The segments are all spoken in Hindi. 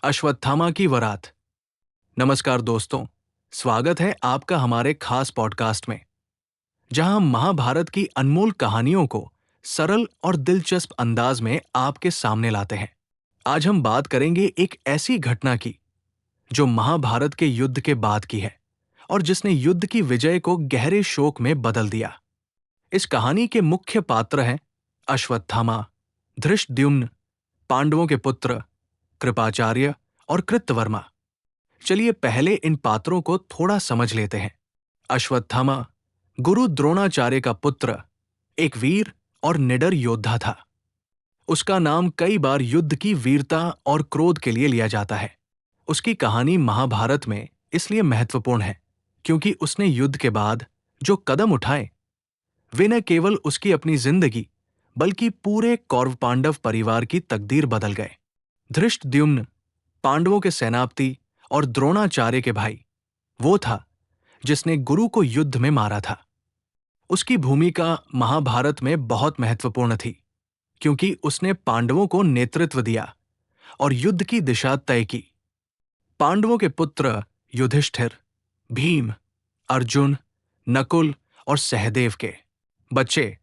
अश्वत्थामा की वरात। नमस्कार दोस्तों, स्वागत है आपका हमारे खास पॉडकास्ट में, जहां हम महाभारत की अनमोल कहानियों को सरल और दिलचस्प अंदाज में आपके सामने लाते हैं। आज हम बात करेंगे एक ऐसी घटना की जो महाभारत के युद्ध के बाद की है और जिसने युद्ध की विजय को गहरे शोक में बदल दिया। इस कहानी के मुख्य पात्र हैं अश्वत्थामा, धृष्टद्युम्न, पांडवों के पुत्र कृपाचार्य और कृतवर्मा। चलिए पहले इन पात्रों को थोड़ा समझ लेते हैं। अश्वत्थामा गुरु द्रोणाचार्य का पुत्र, एक वीर और निडर योद्धा था। उसका नाम कई बार युद्ध की वीरता और क्रोध के लिए लिया जाता है। उसकी कहानी महाभारत में इसलिए महत्वपूर्ण है क्योंकि उसने युद्ध के बाद जो कदम उठाए वे न केवल उसकी अपनी जिंदगी बल्कि पूरे कौरव पांडव परिवार की तकदीर बदल गए। धृष्टद्युम्न पांडवों के सेनापति और द्रोणाचार्य के भाई वो था जिसने गुरु को युद्ध में मारा था। उसकी भूमिका महाभारत में बहुत महत्वपूर्ण थी क्योंकि उसने पांडवों को नेतृत्व दिया और युद्ध की दिशा तय की। पांडवों के पुत्र युधिष्ठिर, भीम, अर्जुन, नकुल और सहदेव के बच्चे,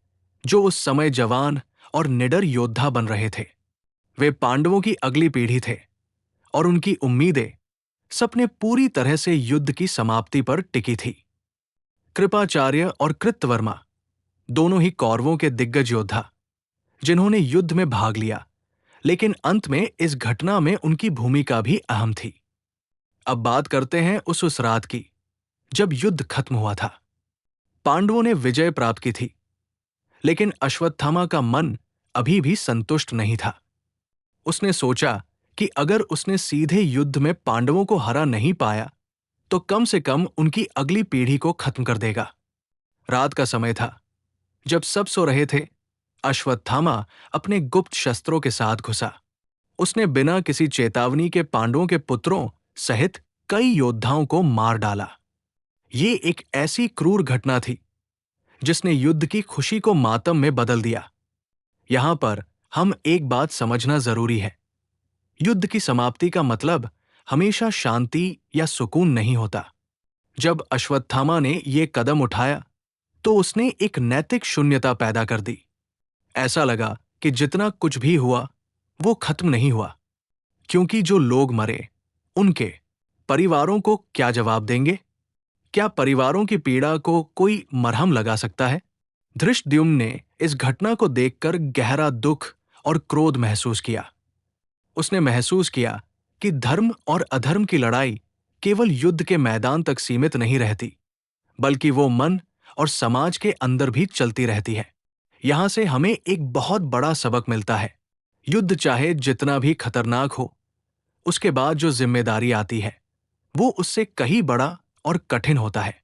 जो उस समय जवान और निडर योद्धा बन रहे थे, वे पांडवों की अगली पीढ़ी थे और उनकी उम्मीदें सपने पूरी तरह से युद्ध की समाप्ति पर टिकी थी। कृपाचार्य और कृतवर्मा दोनों ही कौरवों के दिग्गज योद्धा जिन्होंने युद्ध में भाग लिया, लेकिन अंत में इस घटना में उनकी भूमिका भी अहम थी। अब बात करते हैं उस रात की जब युद्ध खत्म हुआ था। पांडवों ने विजय प्राप्त की थी, लेकिन अश्वत्थामा का मन अभी भी संतुष्ट नहीं था। उसने सोचा कि अगर उसने सीधे युद्ध में पांडवों को हरा नहीं पाया तो कम से कम उनकी अगली पीढ़ी को खत्म कर देगा। रात का समय था, जब सब सो रहे थे। अश्वत्थामा अपने गुप्त शस्त्रों के साथ घुसा। उसने बिना किसी चेतावनी के पांडवों के पुत्रों सहित कई योद्धाओं को मार डाला। ये एक ऐसी क्रूर घटना थी जिसने युद्ध की खुशी को मातम में बदल दिया। यहां पर हम एक बात समझना जरूरी है। युद्ध की समाप्ति का मतलब हमेशा शांति या सुकून नहीं होता। जब अश्वत्थामा ने ये कदम उठाया तो उसने एक नैतिक शून्यता पैदा कर दी। ऐसा लगा कि जितना कुछ भी हुआ वो खत्म नहीं हुआ, क्योंकि जो लोग मरे उनके परिवारों को क्या जवाब देंगे? क्या परिवारों की पीड़ा को कोई मरहम लगा सकता है? धृष्टद्युम्न ने इस घटना को देखकर गहरा दुख और क्रोध महसूस किया। उसने महसूस किया कि धर्म और अधर्म की लड़ाई केवल युद्ध के मैदान तक सीमित नहीं रहती, बल्कि वो मन और समाज के अंदर भी चलती रहती है। यहां से हमें एक बहुत बड़ा सबक मिलता है। युद्ध चाहे जितना भी खतरनाक हो, उसके बाद जो जिम्मेदारी आती है वो उससे कहीं बड़ा और कठिन होता है।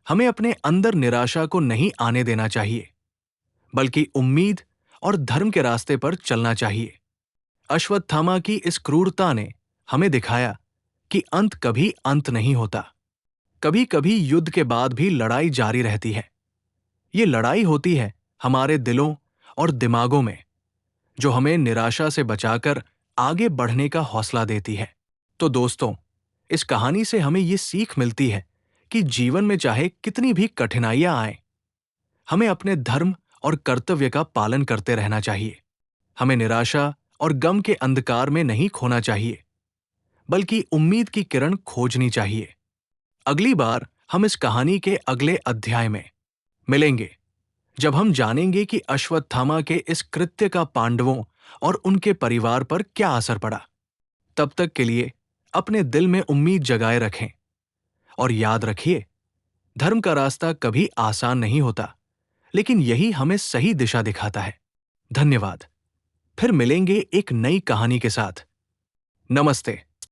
हमें अपने अंदर निराशा को नहीं आने देना चाहिए, बल्कि उम्मीद और धर्म के रास्ते पर चलना चाहिए। अश्वत्थामा की इस क्रूरता ने हमें दिखाया कि अंत कभी अंत नहीं होता। कभी कभी युद्ध के बाद भी लड़ाई जारी रहती है। ये लड़ाई होती है हमारे दिलों और दिमागों में, जो हमें निराशा से बचाकर आगे बढ़ने का हौसला देती है। तो दोस्तों, इस कहानी से हमें ये सीख मिलती है कि जीवन में चाहे कितनी भी कठिनाइयां आएं, हमें अपने धर्म और कर्तव्य का पालन करते रहना चाहिए। हमें निराशा और गम के अंधकार में नहीं खोना चाहिए, बल्कि उम्मीद की किरण खोजनी चाहिए। अगली बार हम इस कहानी के अगले अध्याय में मिलेंगे, जब हम जानेंगे कि अश्वत्थामा के इस कृत्य का पांडवों और उनके परिवार पर क्या असर पड़ा। तब तक के लिए अपने दिल में उम्मीद जगाए रखें और याद रखिए, धर्म का रास्ता कभी आसान नहीं होता, लेकिन यही हमें सही दिशा दिखाता है। धन्यवाद। फिर मिलेंगे एक नई कहानी के साथ। नमस्ते।